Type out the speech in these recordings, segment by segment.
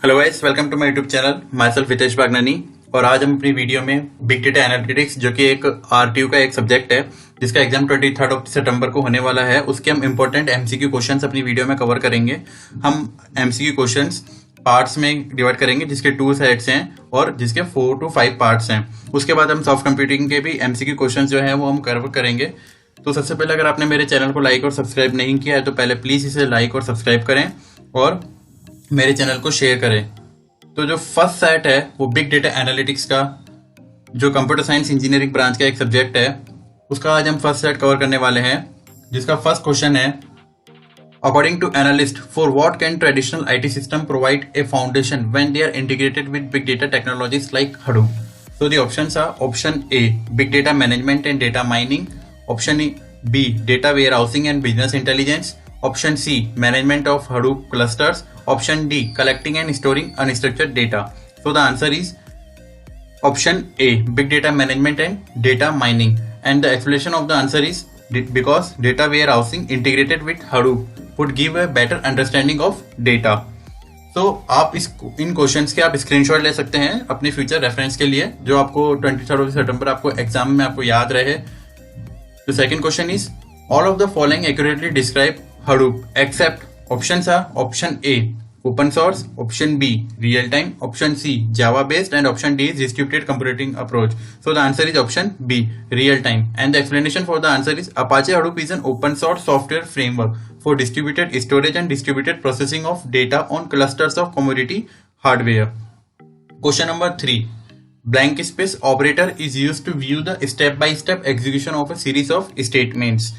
Hello guys, welcome to my YouTube channel. Myself Hitesh Bagnani. और आज हम अपनी वीडियो में बिग डेटा एनालिटिक्स, जो कि एक आरटीयू का एक सब्जेक्ट है जिसका एग्जाम 23 सितंबर को होने वाला है, उसके हम इंपॉर्टेंट एमसीक्यू क्वेश्चंस अपनी वीडियो में कवर करेंगे। हम एमसीक्यू क्वेश्चंस पार्ट्स में डिवाइड करेंगे जिसके 2 सेट्स हैं और जिसके 4 to 5 पार्ट्स हैं। उसके बाद हम सॉफ्ट कंप्यूटिंग के भी एमसीक्यू क्वेश्चन जो है वो हम कवर करेंगे। तो सबसे पहले, अगर आपने मेरे चैनल को लाइक और सब्सक्राइब नहीं किया है तो पहले प्लीज इसे लाइक और सब्सक्राइब करें और मेरे चैनल को शेयर करें। तो जो फर्स्ट सेट है वो बिग डेटा एनालिटिक्स का, जो कंप्यूटर साइंस इंजीनियरिंग ब्रांच का एक सब्जेक्ट है, उसका आज हम फर्स्ट सेट कवर करने वाले हैं, जिसका फर्स्ट क्वेश्चन है, according to analyst for what can traditional IT system provide a foundation when they are integrated with big data technologies like Hadoop. So the options are option A, big data management and data mining. Option B, data warehousing and business intelligence. Option C, management of Hadoop clusters. Option D, collecting and storing unstructured data. So the answer is option A, big data management and data mining. And the explanation of the answer is because data warehousing integrated with Hadoop would give a better understanding of data. तो आप इन questions के आप screenshot ले सकते हैं अपने future reference के लिए, जो आपको 23 सितंबर आपको एग्जाम में आपको याद रहे। तो second question is, all of the following accurately describe Hadoop except. Options are option A open source, option B real time, option C Java based and option D is distributed computing approach. So the answer is option B real time and the explanation for the answer is Apache Hadoop is an open source software framework for distributed storage and distributed processing of data on clusters of commodity hardware. Question number 3. Blank space operator is used to view the step-by-step execution of a series of statements.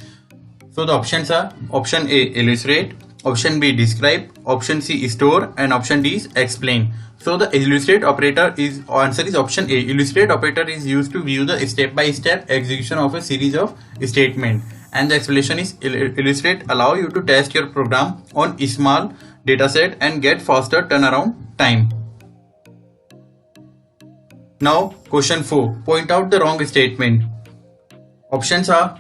So the options are option A illustrate, option B describe, option C store and option D is explain. So the illustrate operator is, answer is option A. Illustrate operator is used to view the step-by-step execution of a series of statements. And the explanation is illustrate allow you to test your program on small dataset and get faster turnaround time. Now question 4, point out the wrong statement. Options are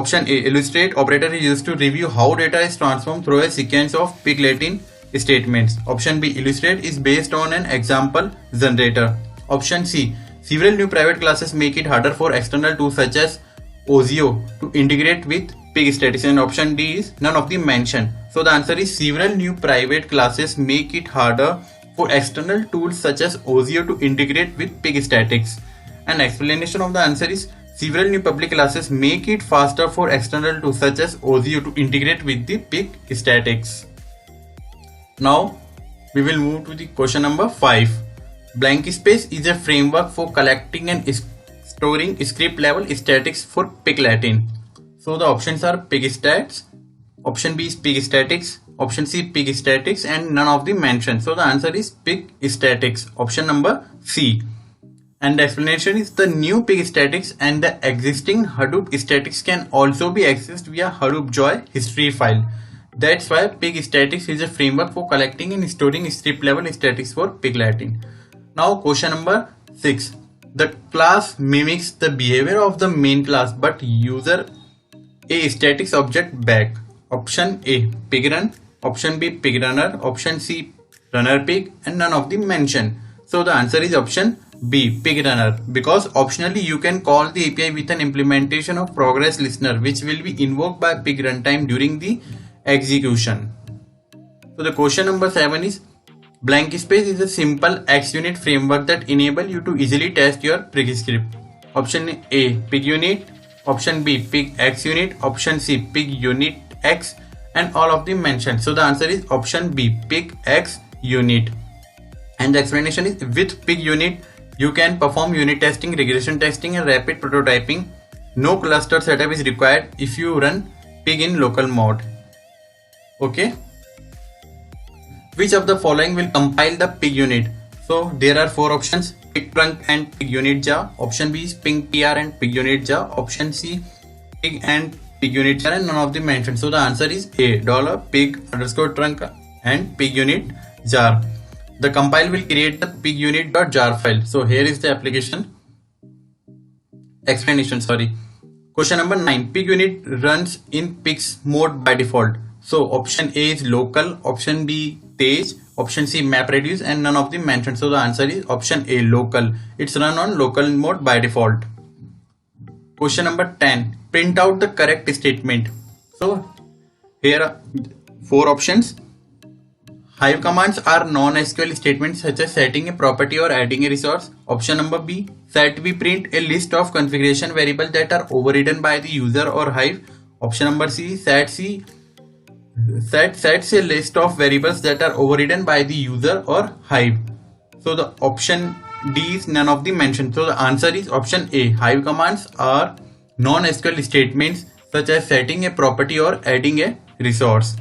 option A illustrate operator is used to review how data is transformed through a sequence of pig-Latin statements. Option B illustrate is based on an example generator. Option C several new private classes make it harder for external tools such as OSIO to integrate with pig statistics, and option D is none of the mentioned. So the answer is several new private classes make it harder for external tools such as OSIO to integrate with pig statistics. And explanation of the answer is several new public classes make it faster for external tools such as OSIO to integrate with the pig statistics. Now we will move to the question number 5. Blank space is a framework for collecting and storing script level statistics for pig-Latin. So the options are pig-stats, option B is pig-statistics, option C pig-statistics and none of the mentioned. So the answer is pig-statistics, option number C. And the explanation is the new pig-statistics and the existing Hadoop statistics can also be accessed via Hadoop Joy history file. That's why pig-statistics is a framework for collecting and storing script level statistics for pig-Latin. Now question number 6. The class mimics the behavior of the main class but user a static object back. Option A pigrun, option B pigrunner, option C runner pig and none of the mentioned. So the answer is option B pigrunner, because optionally you can call the API with an implementation of progress listener which will be invoked by pig runtime during the execution. So the question number 7 is, blank space is a simple XUnit framework that enable you to easily test your pig script. Option A pig unit, option B pig XUnit, option C pig unit X and all of them mentioned. So the answer is option B pig XUnit. And the explanation is, with pig unit you can perform unit testing, regression testing and rapid prototyping. No cluster setup is required if you run pig in local mode. Okay. Which of the following will compile the pig unit? So there are 4 options: pig trunk and pig unit jar. Option B is ping tr and pig unit jar. Option C pig and pig unit jar and none of them mentioned. So the answer is A $pig_trunk and pig unit jar. The compile will create the pig unit.jar file. So here is the application explanation. Question number 9. Pig unit runs in pigs mode by default. So option A is local, option B Tej, option C MapReduce, and none of the mentioned. So the answer is option A local. It's run on local mode by default. Question number 10. Print out the correct statement. So here are 4 options. Hive commands are non-SQL statements such as setting a property or adding a resource. Option number B. Set we print a list of configuration variables that are overridden by the user or Hive. Option number C. Sets a list of variables that are overridden by the user or Hive. So the option D is none of the mentioned. So the answer is option A. Hive commands are non-SQL statements such as setting a property or adding a resource.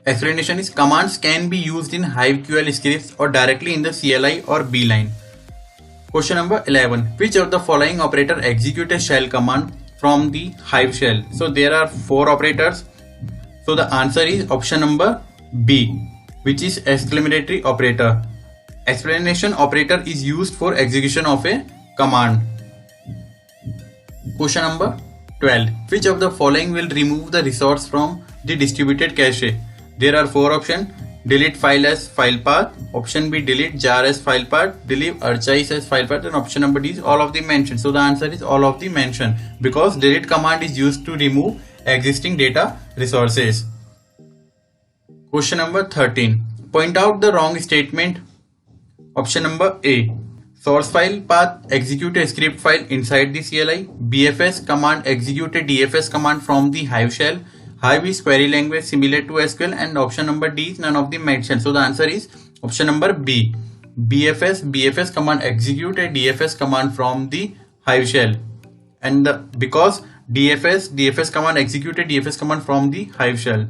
Explanation is commands can be used in HiveQL scripts or directly in the CLI or beeline. Question number 11. Which of the following operator execute a shell command from the Hive shell? So there are 4 operators. So the answer is option number B, which is exclamatory operator. Explanation operator is used for execution of a command. Question number 12. Which of the following will remove the resource from the distributed cache? There are 4 options. Delete file as file path. Option B, delete jar as file path. Delete archive as file path. And option number D is all of the mentioned. So the answer is all of the mentioned, because delete command is used to remove existing data resources. Question number 13. Point out the wrong statement. Option number A. Source file path execute a script file inside the CLI. BFS command execute a DFS command from the Hive shell. Hive is query language similar to SQL, and option number D is none of the mentioned. So the answer is option number B. BFS command execute a DFS command from the Hive shell, and because DFS command execute a DFS command from the Hive shell.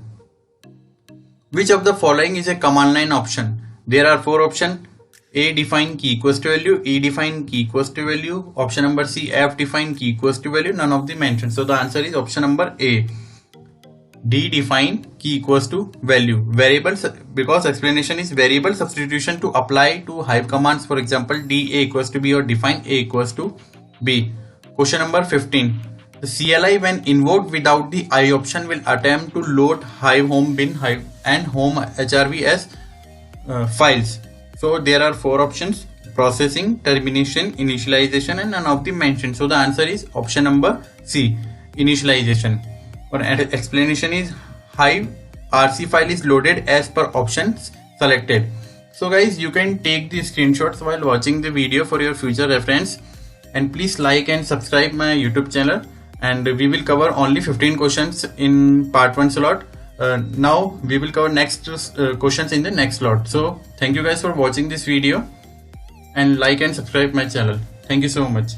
Which of the following is a command line option? There are 4 options. A, define key equals to value. E, define key equals to value. Option number C, F, define key equals to value. None of the mentioned. So the answer is option number A. D, define key equals to value. Variables, because explanation is variable substitution to apply to Hive commands. For example, D A equals to B or define A equals to B. Question number 15. The CLI when invoked without the I option will attempt to load Hive home bin Hive and home HRV as files. So there are 4 options: processing, termination, initialization, and none of the mentioned. So the answer is option number C, initialization. Or explanation is Hive RC file is loaded as per options selected. So guys, you can take the screenshots while watching the video for your future reference, and please like and subscribe my YouTube channel, and we will cover only 15 questions in part 1 slot. Now we will cover next questions in the next slot. So thank you guys for watching this video, and like and subscribe my channel. Thank you so much.